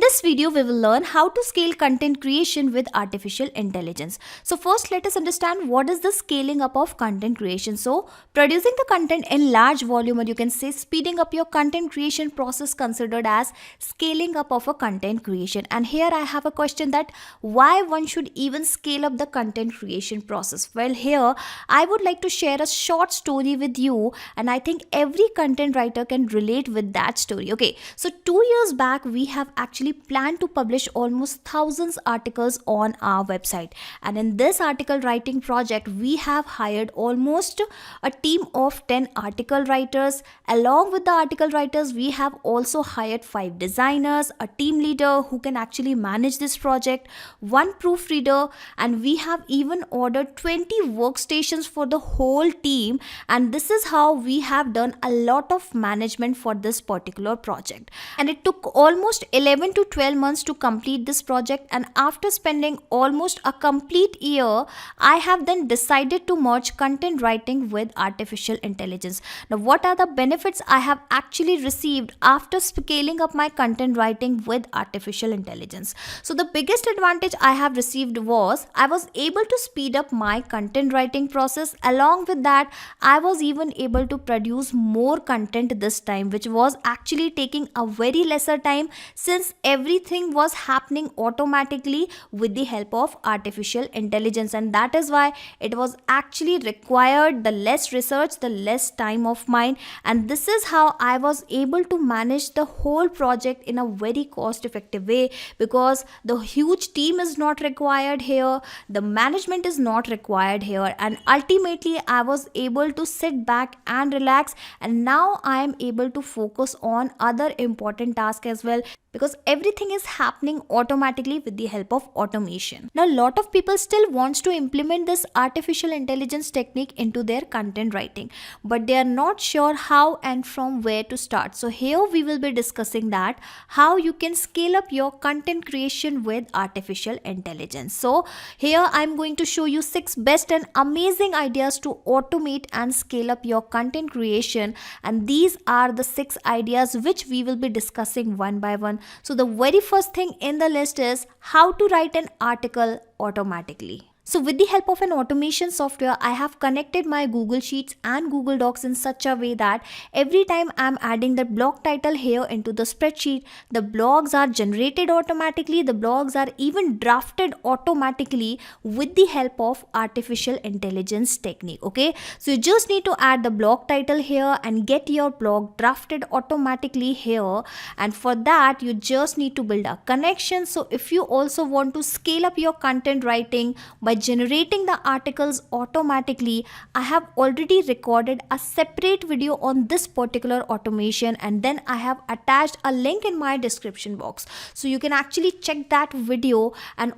this video, we will learn how to scale content creation with artificial intelligence. So first, let us understand what is the scaling up of content creation. So producing the content in large volume, or you can say speeding up your content creation process, considered as scaling up of a content creation. And here I have a question that why one should even scale up the content creation process. Well, here I would like to share a short story with you, and I think every content writer can relate with that story. Okay, so 2 years back, we have actually planned to publish almost thousands articles on our website, and in this article writing project we have hired almost a team of 10 article writers. Along with the article writers, we have also hired 5 designers, a team leader who can actually manage this project, one proofreader, and we have even ordered 20 workstations for the whole team. And this is how we have done a lot of management for this particular project, and it took almost 11 to 12 months to complete this project. And after spending almost a complete year, I have then decided to merge content writing with artificial intelligence. Now, what are the benefits I have actually received after scaling up my content writing with artificial intelligence? So the biggest advantage I have received was I was able to speed up my content writing process. Along with that, I was even able to produce more content this time, which was actually taking a very lesser time, since everything was happening automatically with the help of artificial intelligence. And that is why it was actually required the less research, the less time of mine. And this is how I was able to manage the whole project in a very cost effective way, because the huge team is not required here, the management is not required here, and ultimately I was able to sit back and relax. And now I am able to focus on other important tasks as well, because everything is happening automatically with the help of automation. Now, a lot of people still wants to implement this artificial intelligence technique into their content writing, but they are not sure how and from where to start. So here we will be discussing that how you can scale up your content creation with artificial intelligence. So here I'm going to show you 6 best and amazing ideas to automate and scale up your content creation, and these are the 6 ideas which we will be discussing one by one. So the very first thing in the list is how to write an article automatically. So with the help of an automation software, I have connected my Google Sheets and Google Docs in such a way that every time I'm adding the blog title here into the spreadsheet, the blogs are generated automatically, the blogs are even drafted automatically with the help of artificial intelligence technique. Okay, so you just need to add the blog title here and get your blog drafted automatically here. And for that, you just need to build a connection. So if you also want to scale up your content writing by generating the articles automatically, I have already recorded a separate video on this particular automation, and then I have attached a link in my description box, so you can actually check that video and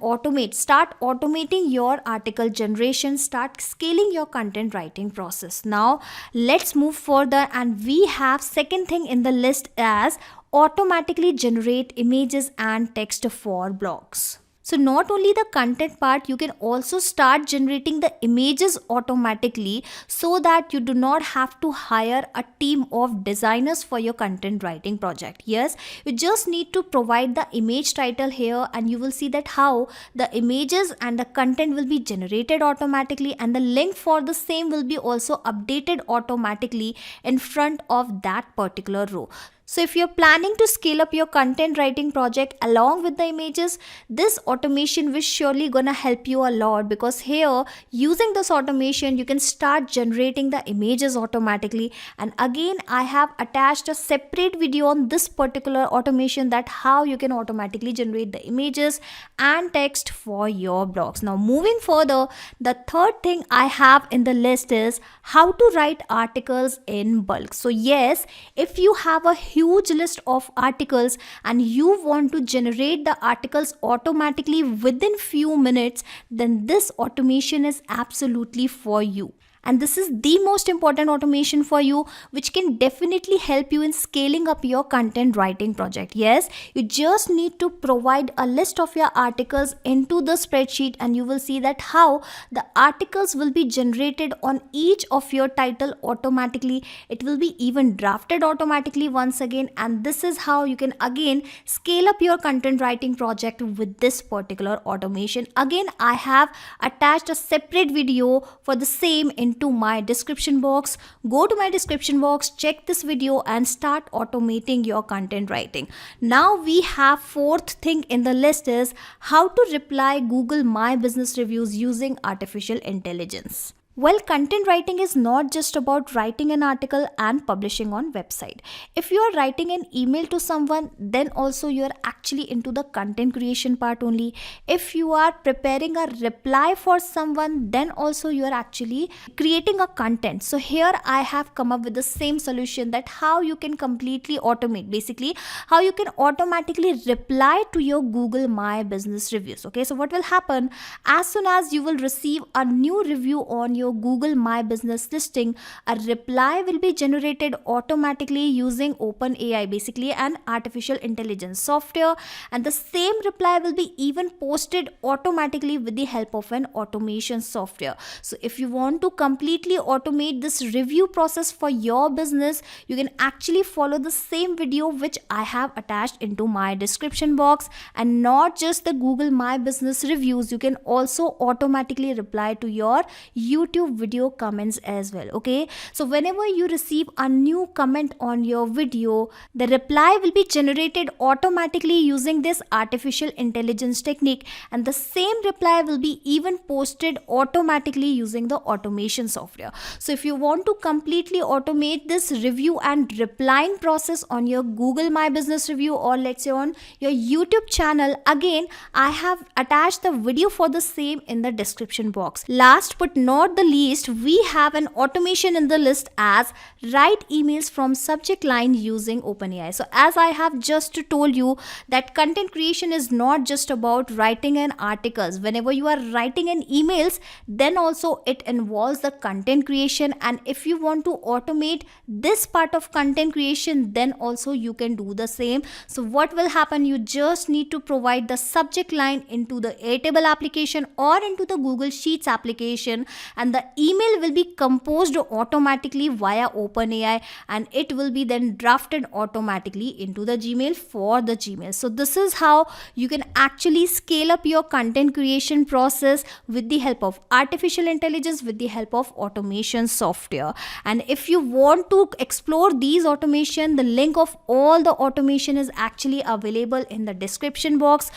start automating your article generation, start scaling your content writing process. Now let's move further, and we have second thing in the list as automatically generate images and text for blogs. So not only the content part, you can also start generating the images automatically, so that you do not have to hire a team of designers for your content writing project. Yes, you just need to provide the image title here, and you will see that how the images and the content will be generated automatically, and the link for the same will be also updated automatically in front of that particular row. So if you're planning to scale up your content writing project along with the images, this automation will surely gonna help you a lot, because here using this automation you can start generating the images automatically. And again, I have attached a separate video on this particular automation, that how you can automatically generate the images and text for your blogs. Now moving further, the third thing I have in the list is how to write articles in bulk. So yes, if you have a huge list of articles and you want to generate the articles automatically within few minutes, then this automation is absolutely for you. And this is the most important automation for you, which can definitely help you in scaling up your content writing project. Yes, you just need to provide a list of your articles into the spreadsheet, and you will see that how the articles will be generated on each of your title automatically. It will be even drafted automatically once again, and this is how you can again scale up your content writing project with this particular automation. Again, I have attached a separate video for the same into my description box. Go to my description box, check this video and start automating your content writing. Now we have fourth thing in the list is how to reply Google My Business reviews using artificial intelligence. Well, content writing is not just about writing an article and publishing on website. If you are writing an email to someone, then also you are actually into the content creation part only. If you are preparing a reply for someone, then also you are actually creating a content. So here I have come up with the same solution, that how you can completely automate, basically how you can automatically reply to your Google My Business reviews. Okay, so what will happen, as soon as you will receive a new review on your Google My Business listing, a reply will be generated automatically using OpenAI, basically an artificial intelligence software, and the same reply will be even posted automatically with the help of an automation software. So if you want to completely automate this review process for your business, you can actually follow the same video which I have attached into my description box. And not just the Google My Business reviews, you can also automatically reply to your YouTube video comments as well. Okay, so whenever you receive a new comment on your video, the reply will be generated automatically using this artificial intelligence technique, and the same reply will be even posted automatically using the automation software. So if you want to completely automate this review and replying process on your Google My Business review, or let's say on your YouTube channel, again I have attached the video for the same in the description box. Last but not the least, we have an automation in the list as write emails from subject line using OpenAI. So as I have just told you that content creation is not just about writing an articles. Whenever you are writing an emails, then also it involves the content creation, and if you want to automate this part of content creation, then also you can do the same. So what will happen, you just need to provide the subject line into the Airtable application or into the Google Sheets application, and the email will be composed automatically via OpenAI, and it will be then drafted automatically into the Gmail for the Gmail. So this is how you can actually scale up your content creation process with the help of artificial intelligence, with the help of automation software. And if you want to explore these automation, the link of all the automation is actually available in the description box.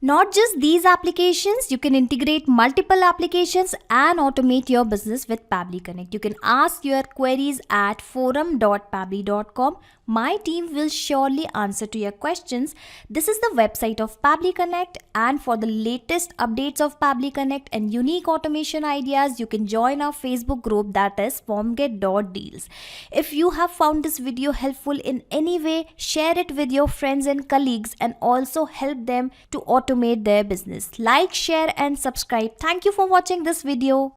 Not just these applications, you can integrate multiple applications and automate your business with Pabbly Connect. You can ask your queries at forum.pabbly.com. My team will surely answer to your questions. This is the website of Pabbly Connect, and for the latest updates of Pabbly Connect and unique automation ideas, you can join our Facebook group, that is formget.deals. If you have found this video helpful in any way, share it with your friends and colleagues and also help them to automate their business. Like, share and subscribe. Thank you for watching this video.